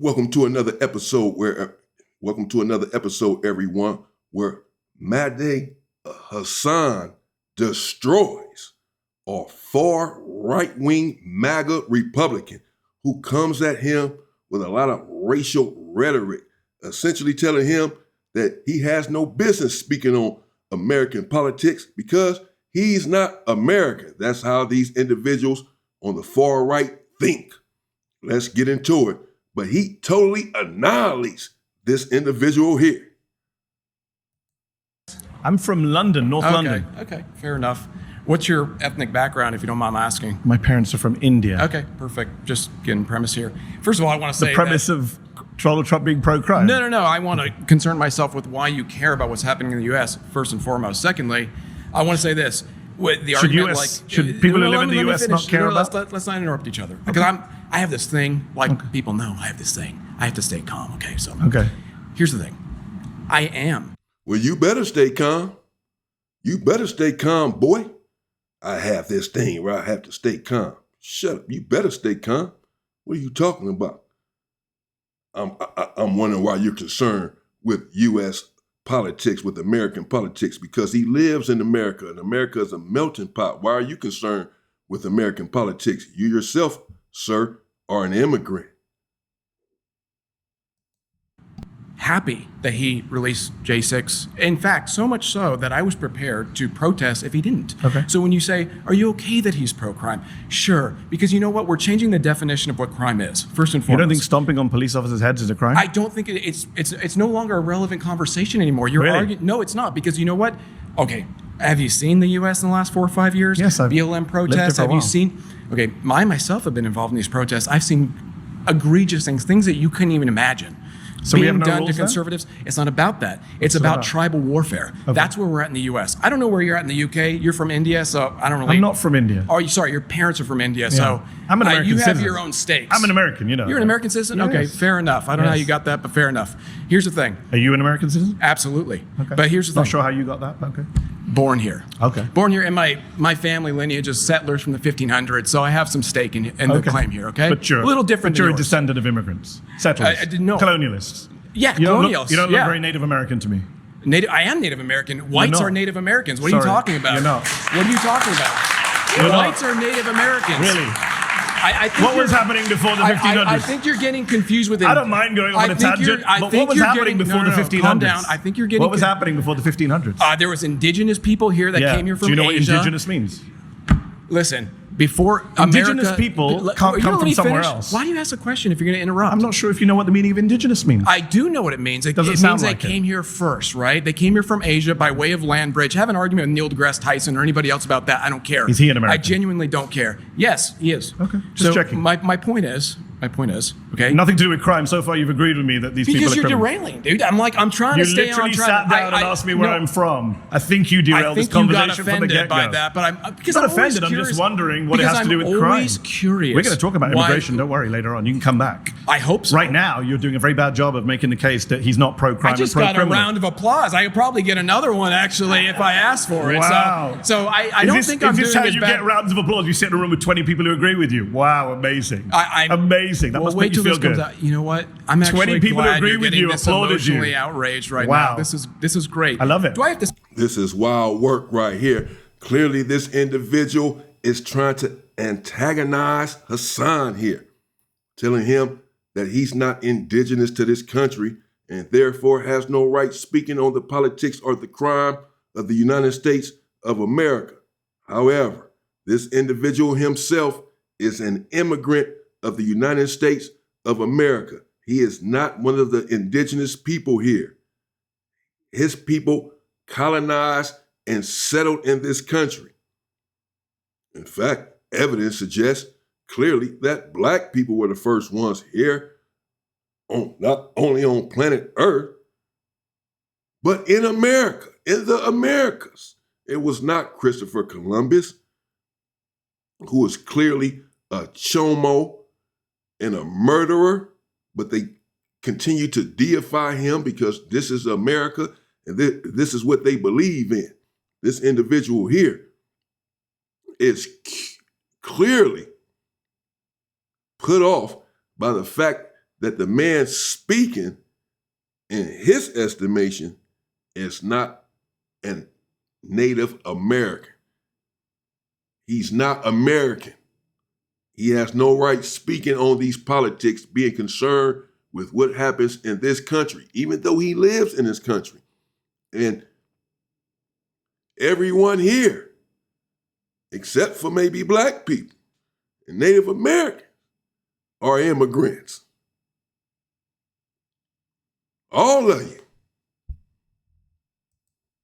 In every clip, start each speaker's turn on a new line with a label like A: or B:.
A: Welcome to another episode everyone, where Medhi Hasan destroys a far right-wing MAGA Republican who comes at him with a lot of racial rhetoric, essentially telling him that he has no business speaking on American politics because he's not American. That's how these individuals on the far right think. Let's get into it. But he totally annihilates this individual here.
B: I'm from London, North London.
C: Okay, fair enough. What's your ethnic background, if you don't mind asking?
B: My parents are from India.
C: Okay, perfect. Just getting premise here. First of all, I want to say
B: The premise of Donald Trump being pro-crime.
C: No. I want to concern myself with why you care about what's happening in the U.S., first and foremost. Secondly, I want to say this. With the argument,
B: should people who live in the U.S. not care about?
C: Let's not interrupt each other. Because I have this thing, people know I have this thing. I have to stay calm, okay? So here's the thing. I am.
A: Well, you better stay calm. You better stay calm, boy. I have this thing where I have to stay calm. Shut up. You better stay calm. What are you talking about? I'm wondering why you're concerned with U.S. politics, with American politics, because he lives in America, and America is a melting pot. Why are you concerned with American politics? You yourself, sir, are an immigrant.
C: Happy that he released J6. In fact, so much so that I was prepared to protest if he didn't.
B: Okay.
C: So when you say, are you okay that he's pro-crime? Sure, because you know what? We're changing the definition of what crime is, first and foremost.
B: You don't think stomping on police officers' heads is a crime?
C: I don't think it's no longer a relevant conversation anymore. You're
B: Really?
C: arguing. No, it's not, because you know what? Okay, have you seen the U.S. in the last 4 or 5 years?
B: Yes, I've
C: BLM protests.
B: lived here for a
C: Have you
B: while.
C: seen? Okay, I myself have been involved in these protests. I've seen egregious things that you couldn't even imagine.
B: So we
C: being
B: have no
C: done to
B: rules then?
C: conservatives. It's not about that. It's
B: it
C: about
B: about?
C: tribal warfare.
B: Okay.
C: That's where we're at in the U.S. I don't know where you're at in the U.K. You're from India, so I don't really.
B: I'm not from India.
C: Oh, sorry, your parents are from India, so
B: I'm an American
C: you have
B: citizen.
C: your own stakes.
B: I'm an American, you know.
C: You're an American citizen?
B: Yes.
C: Okay, fair enough. I don't know how you got that, but fair enough. Here's the thing.
B: Are you an American citizen?
C: Absolutely.
B: Okay.
C: But here's the thing.
B: Not sure how you got that, but okay.
C: Born here.
B: Okay.
C: Born here, and my family lineage is settlers from the 1500s, so I have some stake in the claim here, okay?
B: But you're
C: a little different
B: But you're
C: than
B: a
C: yours.
B: descendant of immigrants. Settlers.
C: I didn't know.
B: Colonialists.
C: Yeah,
B: You don't
C: colonials.
B: look, you don't look very Native American to me.
C: I am Native American. Whites
B: not.
C: are Native Americans. What are you
B: Sorry,
C: talking about?
B: you're not.
C: What are you talking about?
B: You're not.
C: Whites are Native Americans.
B: Really?
C: I think
B: What was happening before the 1500s?
C: I think you're getting confused with it.
B: I don't mind going on a tangent, but what was happening before the 1500s?
C: Calm down. I think you're getting.
B: What was happening before the 1500s?
C: There was indigenous people here that came here from
B: Do you know
C: Asia.
B: what indigenous means?
C: Listen, before
B: Indigenous
C: America,
B: people
C: L-
B: can't
C: you
B: come
C: let
B: from
C: me
B: somewhere
C: finish?
B: else.
C: Why do you ask a question if you're going to interrupt?
B: I'm not sure if you know what the meaning of indigenous means.
C: I do know what it means. It
B: Doesn't
C: means
B: sound
C: they
B: like it.
C: came here first, right? They came here from Asia by way of land bridge. Have an argument with Neil deGrasse Tyson or anybody else about that. I don't care.
B: Is he an American?
C: I genuinely don't care. Yes, he is.
B: Okay, just checking.
C: My point is, okay?
B: Nothing to do with crime. So far, you've agreed with me that these people
C: Because
B: are
C: you're
B: criminals.
C: derailing, dude. I'm trying
B: You
C: to stay on
B: literally
C: track.
B: sat down and asked me where I'm from. I think you derailed this conversation from the get-go.
C: by that, but I'm because
B: I'm not
C: I'm always
B: offended. I'm
C: curious,
B: just wondering what it
C: because
B: has to do with
C: I'm
B: crime.
C: always curious.
B: We're going to talk about
C: why-
B: immigration. Don't worry. Later on, you can come back.
C: I hope so.
B: Right now, you're doing a very bad job of making the case that he's not pro-crime
C: I just
B: and
C: got a
B: pro-criminal.
C: round of applause. I could probably get another one actually if I asked for it.
B: Wow.
C: So I don't think I'm doing
B: Is this how
C: as
B: you
C: bad.
B: get rounds of applause? You sit in a room with 20 people who agree with you. Wow, amazing. Amazing. That
C: well,
B: must
C: wait
B: make
C: till
B: you
C: this
B: feel
C: comes
B: good.
C: out. You know what? I'm actually
B: 20 people
C: glad
B: agree
C: you're
B: with
C: getting
B: you,
C: this
B: applauded you.
C: emotionally outraged right
B: Wow.
C: now. This is great.
B: I love it.
C: Do I have to?
A: This is wild work right here. Clearly, this individual is trying to antagonize Hasan here, telling him that he's not indigenous to this country and therefore has no right speaking on the politics or the crime of the United States of America. However, this individual himself is an immigrant of the United States of America. He is not one of the indigenous people here. His people colonized and settled in this country. In fact, evidence suggests clearly that black people were the first ones here, not only on planet Earth, but in America, in the Americas. It was not Christopher Columbus, who was clearly a chomo and a murderer, but they continue to deify him because this is America and this is what they believe in. This individual here is clearly put off by the fact that the man speaking, in his estimation, is not a Native American. He's not American. He has no right speaking on these politics, being concerned with what happens in this country, even though he lives in this country. And everyone here, except for maybe black people and Native Americans, are immigrants. All of you.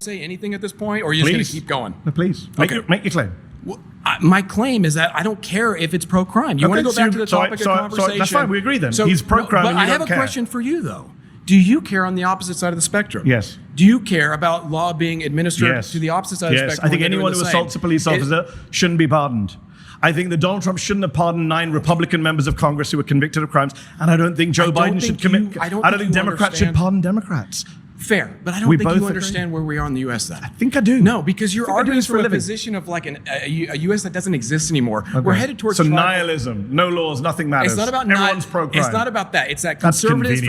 C: Say anything at this point, or are you just going to keep going?
B: No, please. Make your claim.
C: Well, my claim is that I don't care if it's pro-crime. You want to go back to the topic of conversation?
B: That's fine. We agree then. He's pro-crime.
C: But I have a question for you, though. Do you care on the opposite side of the spectrum?
B: Yes.
C: Do you care about law being administered to the opposite side of the spectrum?
B: I think anyone who assaults a police officer shouldn't be pardoned. I think that Donald Trump shouldn't have pardoned 9 Republican members of Congress who were convicted of crimes, and I don't think Joe Biden should commit. I don't think Democrats should pardon Democrats.
C: Fair, but I don't think you understand where we are in the U.S. then.
B: I think I do.
C: No, because you're arguing from a position of like a U.S. that doesn't exist anymore. Okay. We're headed towards
B: nihilism, no laws, nothing matters.
C: It's not about
B: everyone's pro-crime.
C: It's not about that. It's that conservatives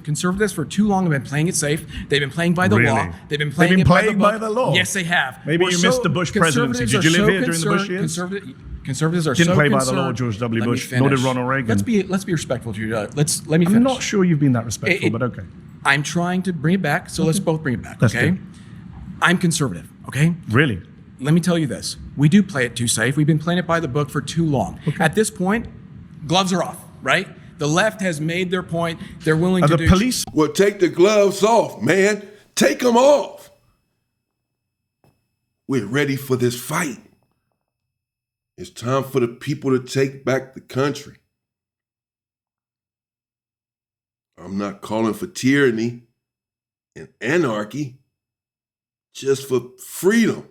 C: conservatives for too long have been playing it safe. They've been playing by the law. They've been playing by the law. Yes, they have.
B: Maybe you missed the Bush presidency. Did you live here during the Bush years?
C: Conservatives are
B: didn't
C: so
B: play
C: concerned.
B: by the law, George W. Bush, nor did Ronald Reagan.
C: Let's be respectful to you. Let me finish.
B: I'm not sure you've been that respectful, but okay.
C: I'm trying to bring it back, so let's both bring it back, okay? I'm conservative, okay?
B: Really?
C: Let me tell you this. We do play it too safe. We've been playing it by the book for too long. Okay. At this point, gloves are off, right? The left has made their point. They're willing to do...
A: the police... Well, take the gloves off, man. Take them off. We're ready for this fight. It's time for the people to take back the country. I'm not calling for tyranny and anarchy, just for freedom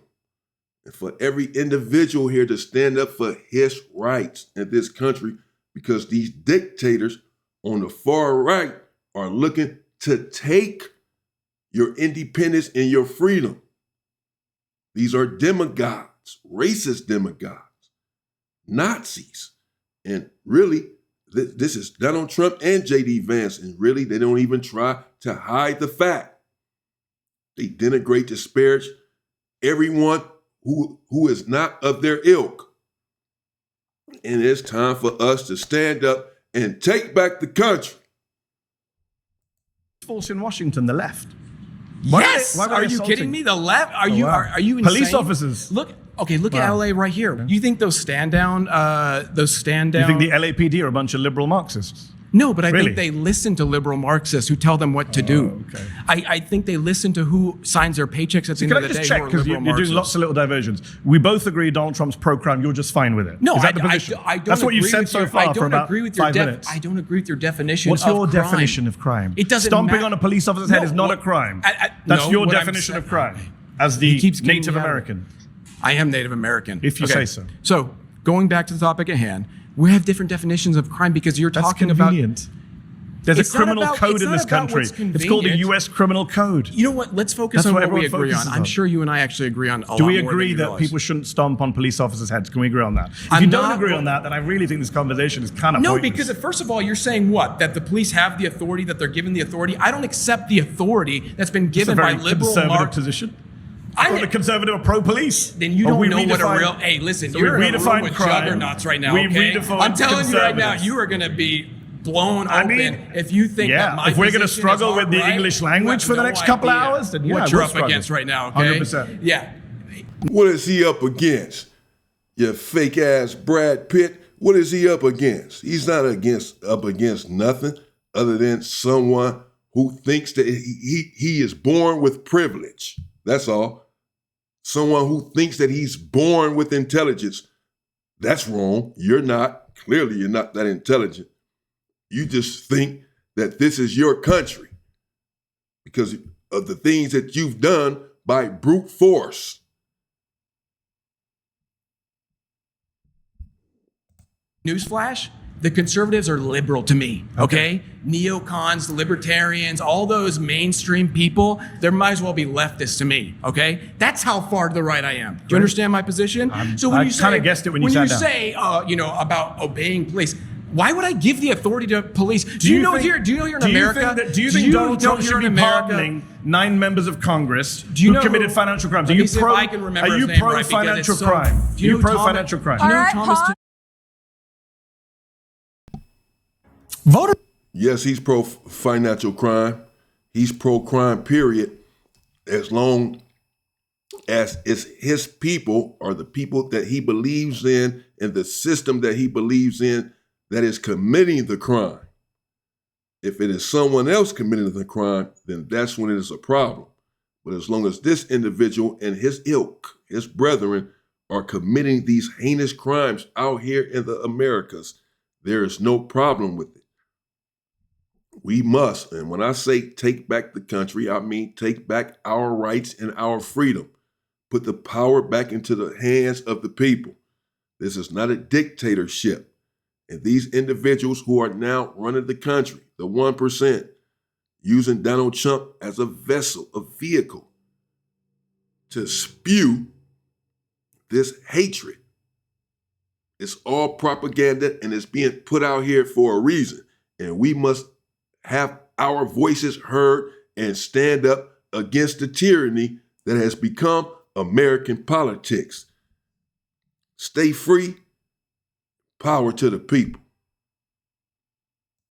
A: and for every individual here to stand up for his rights in this country, because these dictators on the far right are looking to take your independence and your freedom. These are demagogues, racist demagogues, Nazis, and really, this is Donald Trump and J.D. Vance, and really, they don't even try to hide the fact. They denigrate, disparage everyone who is not of their ilk. And it's time for us to stand up and take back the country.
B: Force in Washington, the left.
C: Yes! Are you kidding me? The left? Are you insane?
B: Police officers.
C: Look at LA right here. You think those stand down?
B: You think the LAPD are a bunch of liberal Marxists?
C: No, but I think they listen to liberal Marxists who tell them what to do.
B: Okay.
C: I think they listen to who signs their paychecks at the end of the day.
B: Can I just check, because you're doing lots of little diversions. We both agree Donald Trump's pro-crime, you're just fine with it.
C: No,
B: is that the position?
C: I don't
B: That's what you've said so far for about 5 minutes.
C: I don't agree with your definition
B: What's
C: of
B: your
C: crime.
B: definition of crime?
C: It doesn't
B: Stomping
C: matter.
B: on a police officer's head is not a crime. That's your definition of crime as the Native American.
C: I am Native American.
B: If you say so.
C: So, going back to the topic at hand, we have different definitions of crime because you're talking about...
B: There's a criminal code in this country. It's called the U.S. Criminal Code.
C: You know what? Let's focus on what we agree on. I'm sure you and I actually agree on a lot more.
B: Do we agree that people shouldn't stomp on police officers' heads? Can we agree on that? If you don't agree on that, then I really think this conversation is kind of pointless.
C: No, because first of all, you're saying what? That the police have the authority, that they're given the authority? I don't accept the authority that's been given by liberal
B: conservative position. I'm a conservative or pro-police.
C: Then you don't know what a real... Hey, listen, you're in a room with juggernauts right now, okay? I'm telling you right now, you are going to be blown open if you think that my
B: if we're going to struggle with the English language for the next couple of hours, then
C: what you're up against right now, okay?
B: 100%.
C: Yeah.
A: What is he up against? Your fake ass Brad Pitt? What is he up against? He's not up against nothing other than someone who thinks that he is born with privilege. That's all. Someone who thinks that he's born with intelligence. That's wrong. You're not. Clearly, you're not that intelligent. You just think that this is your country because of the things that you've done by brute force.
C: Newsflash, the conservatives are liberal to me, okay? Neocons, libertarians, all those mainstream people, they might as well be leftists to me, okay? That's how far to the right I am. Do you understand my position?
B: So when you say,
C: when you say, about obeying police, Why would I give the authority to police? Do you know here in America?
B: Do you think Donald Trump should be pardoning 9 members of Congress who committed financial crimes? Are you pro financial crime? Do you pro financial crime?
C: Do you know Thomas?
B: Voter.
A: Yes, he's pro financial crime. He's pro crime, period. As long as it's his people or the people that he believes in and the system that he believes in that is committing the crime. If it is someone else committing the crime, then that's when it is a problem. But as long as this individual and his ilk, his brethren, are committing these heinous crimes out here in the Americas, there is no problem with it. We must, and when I say take back the country, I mean take back our rights and our freedom. Put the power back into the hands of the people. This is not a dictatorship. And these individuals who are now running the country, the 1%, using Donald Trump as a vessel, a vehicle to spew this hatred. It's all propaganda and it's being put out here for a reason. And we must have our voices heard and stand up against the tyranny that has become American politics. Stay free. Power to the people.